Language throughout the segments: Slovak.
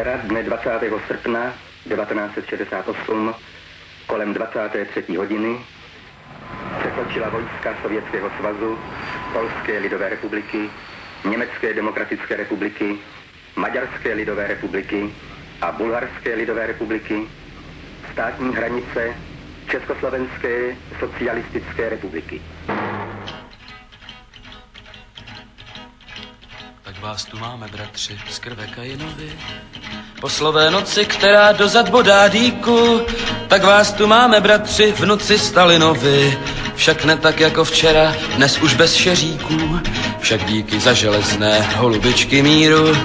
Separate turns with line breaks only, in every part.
Včera, dne 20. srpna 1968, kolem 23. hodiny, překročila vojska Sovětského svazu, Polské lidové republiky, Německé demokratické republiky, Maďarské lidové republiky a Bulharské lidové republiky státní hranice Československé socialistické republiky.
Tak vás tu máme, bratři, z krve Kainovi. Po slové noci, která dozad bodá dýku, tak vás tu máme, bratři, v noci Stalinovi. Však ne tak jako včera, dnes už bez šeříků, však díky za železné holubičky míru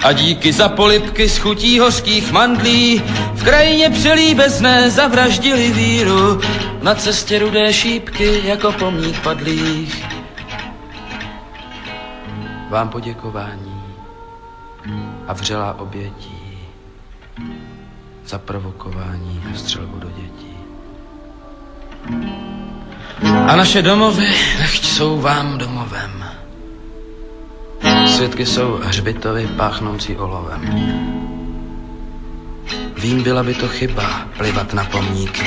a díky za polibky z chutí hořkých mandlí v krajině přelíbezné zavraždili víru, na cestě rudé šípky jako pomník padlých. Vám poděkování a vřelá obětí za provokování a střelbu do dětí. A naše domovy nechť jsou vám domovem. Svědky jsou hřbitovy páchnoucí olovem. Vím, byla by to chyba plivat na pomníky.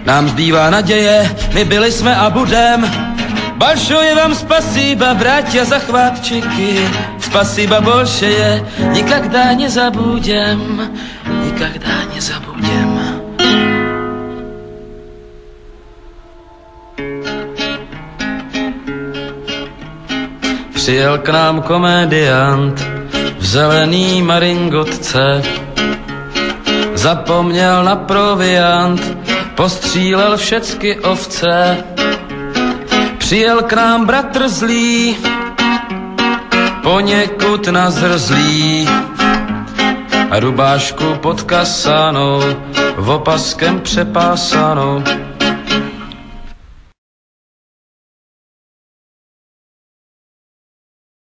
Nám zbývá naděje, my byli jsme a budem. Большое vám спасибо, братья захватчики. Спасибо большое, никогда не забудем, никогда не забудем. Přijel k nám komediant v zelený maringotce, zapomněl na proviant, postřílel všecky ovce. Přijel k nám bratr zlý, poněkud nazrzlý, a rubášku pod kasanou, opaskem přepásanou.